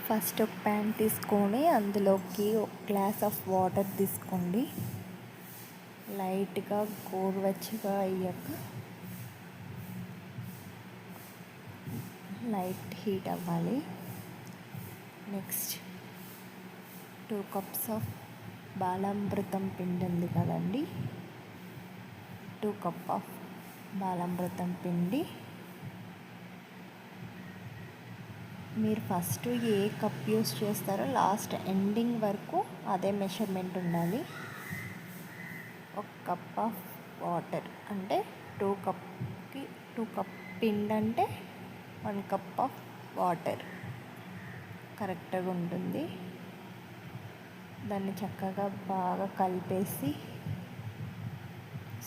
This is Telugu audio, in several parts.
ఫస్ట్ ఒక ప్యాన్ తీసుకొని అందులోకి ఒక గ్లాస్ ఆఫ్ వాటర్ తీసుకోండి. లైట్గా గోరువెచ్చగా అయ్యాక లైట్ హీట్ అవ్వాలి. నెక్స్ట్ 2 కప్స్ ఆఫ్ బాలామృతం పిండి ఉంది కదండి, 2 కప్ ఆఫ్ బాలామృతం పిండి. మీరు ఫస్ట్ ఏ కప్ యూస్ చేస్తారో లాస్ట్ ఎండింగ్ వరకు అదే మెషర్మెంట్ ఉండాలి. 1 కప్ ఆఫ్ వాటర్ అంటే 2 కప్ పిండి అంటే 1 కప్ ఆఫ్ వాటర్ కరెక్ట్గా ఉంటుంది. దాన్ని చక్కగా బాగా కలిపేసి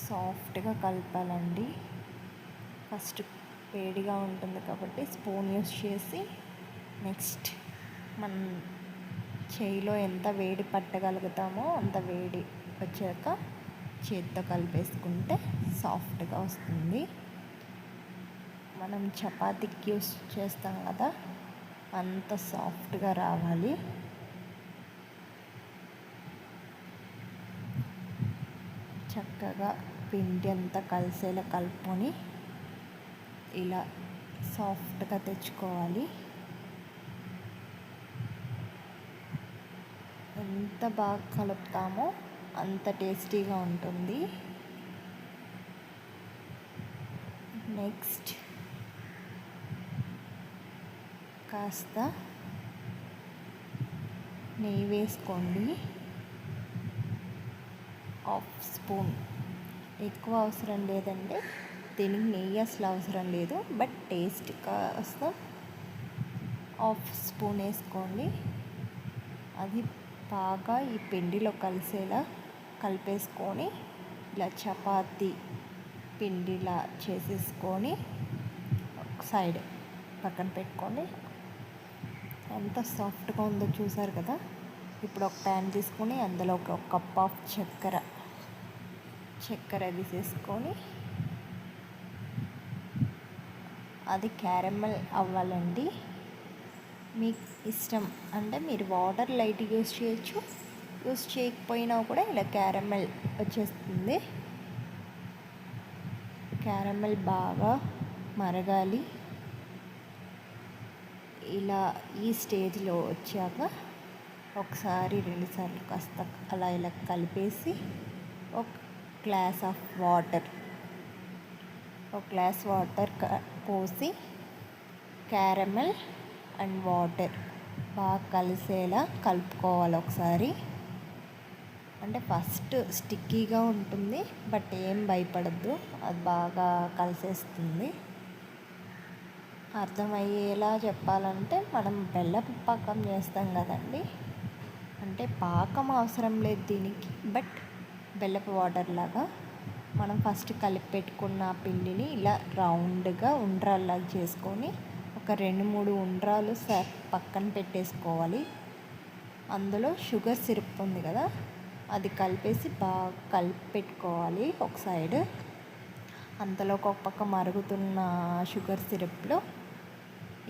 సాఫ్ట్గా కలపాలండి. ఫస్ట్ వేడిగా ఉంటుంది కాబట్టి స్పూన్ యూస్ చేసి, నెక్స్ట్ మనం చేయిలో ఎంత వేడి పట్టగలుగుతామో అంత వేడి వచ్చాక చేతితో కలిపేసుకుంటే సాఫ్ట్గా వస్తుంది. మనం చపాతీకి యూస్ చేస్తాం కదా, అంత సాఫ్ట్గా రావాలి. చక్కగా పిండి అంతా కలిసేలా కలుపుకొని ఇలా సాఫ్ట్గా తెచ్చుకోవాలి. ఎంత బాగా కలుపుతామో అంత టేస్టీగా ఉంటుంది. నెక్స్ట్ కాస్త నెయ్యి వేసుకోండి. 1/2 స్పూన్, ఎక్కువ అవసరం లేదండి. దీనికి నెయ్యి అసలు అవసరం లేదు, బట్ టేస్ట్ కాస్త 1/2 స్పూన్ వేసుకోండి. అది బాగా ఈ పిండిలో కలిసేలా కలిపేసుకొని ఇలా చపాతీ పిండిలా చేసేసుకొని ఒక సైడ్ పక్కన పెట్టుకొని, ఎంత సాఫ్ట్గా ఉందో చూసారు కదా. ఇప్పుడు ఒక ప్యాన్ తీసుకొని అందులో ఒక కప్ ఆఫ్ చక్కెర వేసేసుకొని అది క్యారమెల్ అవ్వాలండి. మీకు ఇష్టం అంటే మీరు వాటర్ లైట్ యూస్ చేయొచ్చు, యూస్ చేయకపోయినా కూడా ఇలా క్యారమెల్ వచ్చేస్తుంది. క్యారమెల్ బాగా మరగాలి. ఇలా ఈ స్టేజ్లో వచ్చాక ఒకసారి 2 సార్లు కాస్త అలా ఇలా కలిపేసి ఒక గ్లాస్ వాటర్ పోసి క్యారమెల్ అండ్ వాటర్ బాగా కలిసేలా కలుపుకోవాలి ఒకసారి. అంటే ఫస్ట్ స్టిక్కీగా ఉంటుంది, బట్ ఏం భయపడద్దు, అది బాగా కలిసేస్తుంది. అర్థమయ్యేలా చెప్పాలంటే మనం బెల్లపు పాకం చేస్తాం కదండి, అంటే పాకం అవసరం లేదు దీనికి, బట్ బెల్లపు వాటర్ లాగా మనం ఫస్ట్ కలిపి పెట్టుకున్న పిండిని ఇలా రౌండ్గా ఉండ్రాల్లాగా చేసుకొని ఒక 2-3 ఉండ్రాలు పక్కన పెట్టేసుకోవాలి. అందులో షుగర్ సిరప్ ఉంది కదా, అది కలిపేసి బాగా కలిపి పెట్టుకోవాలి ఒక సైడ్. అంతలో ఒక పక్క మరుగుతున్న షుగర్ సిరప్లో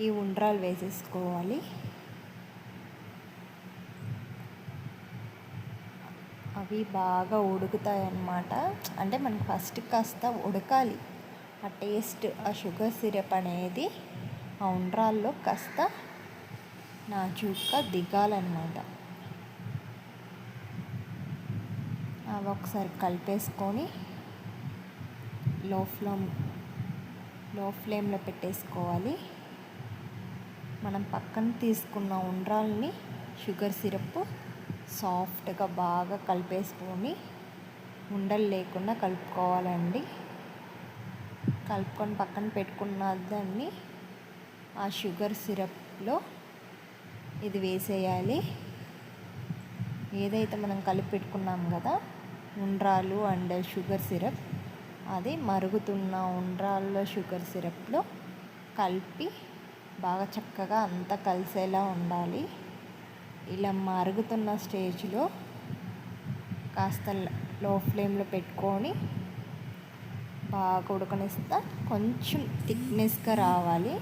ఈ ఉండ్రాలు వేసేసుకోవాలి. అవి బాగా ఉడుకుతాయి అన్నమాట. అంటే మనకు ఫస్ట్ కాస్త ఉడకాలి. ఆ టేస్ట్, ఆ షుగర్ సిరప్ అనేది ఆ ఉండ్రాల్లో కాస్త నాజూగ్గా దిగాలన్నమాట. అవి ఒకసారి కలిపేసుకొని లో ఫ్లేమ్లో పెట్టేసుకోవాలి. మనం పక్కన తీసుకున్న ఉండ్రాల్ని షుగర్ సిరప్ సాఫ్ట్గా బాగా కలిపేసుకొని ఉండలు లేకుండా కలుపుకోవాలండి. కలుపుకొని పక్కన పెట్టుకున్న దాన్ని ఆ షుగర్ సిరప్లో ఇది వేసేయాలి. ఏదైతే మనం కలిపి పెట్టుకున్నాం కదా ఉండ్రాలు అండ్ షుగర్ సిరప్, అది మరుగుతున్న ఉండ్రాల్లో షుగర్ సిరప్లో కలిపి బాగా చక్కగా అంతా కలిసేలా ఉండాలి. ఇలా మరుగుతున్న స్టేజ్లో కాస్త లో ఫ్లేమ్లో పెట్టుకొని బాగా ఉడకనిస్తా కొంచెం థిక్నెస్గా రావాలి.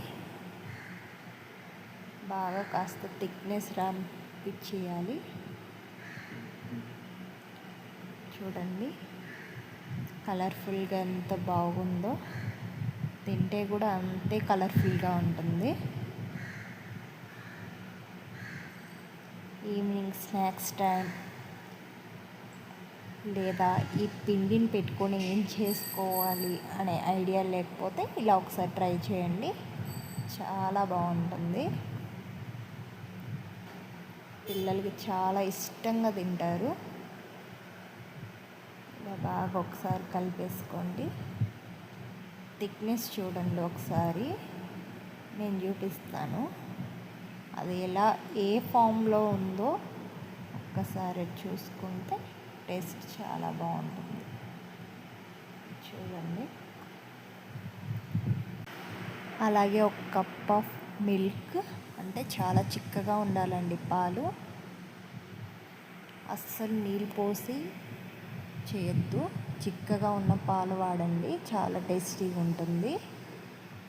బాగా కాస్త థిక్నెస్ రానిపించేయాలి. చూడండి కలర్ఫుల్గా ఎంత బాగుందో, తింటే కూడా అంతే కలర్ఫుల్గా ఉంటుంది. ఈవినింగ్ స్నాక్స్ టైం లేదా ఈ పిండిని పెట్టుకొని ఏం చేసుకోవాలి అనే ఐడియా లేకపోతే ఇలా ఒకసారి ట్రై చేయండి, చాలా బాగుంటుంది. పిల్లలకి చాలా ఇష్టంగా తింటారు. ఇలా బాగా ఒకసారి కలిపేసుకోండి. థిక్నెస్ చూడండి ఒకసారి, నేను చూపిస్తాను అది ఎలా ఏ ఫామ్లో ఉందో ఒక్కసారి చూసుకుంటే టేస్ట్ చాలా బాగుంటుంది. చూడండి, అలాగే ఒక కప్ ఆఫ్ మిల్క్, అంటే చాలా చిక్కగా ఉండాలండి పాలు, అస్సలు నీళ్ళు పోసి చేయొద్దు, చిక్కగా ఉన్న పాలు వాడండి, చాలా టేస్టీగా ఉంటుంది.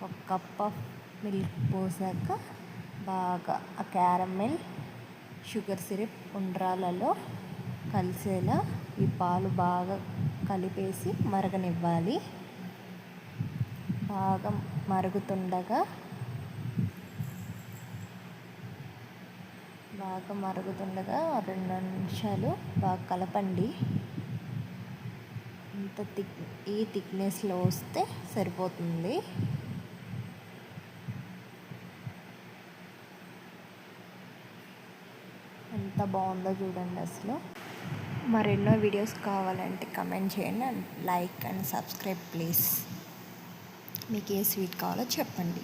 ఒక కప్ ఆఫ్ మిల్క్ పోసాక బాగా ఆ క్యారమెల్ షుగర్ సిరప్ ఉండ్రాలలో కలిసేలా ఈ పాలు బాగా కలిపేసి మరగనివ్వాలి. బాగా మరుగుతుండగా 2 నిమిషాలు బాగా కలపండి. ఈ థిక్నెస్లో వస్తే సరిపోతుంది. ఎంత బాగుందో చూడండి అసలు. మరెన్నో వీడియోస్ కావాలంటే కమెంట్ చేయండి and like and subscribe please. మీకు ఏ స్వీట్ కావాలో చెప్పండి.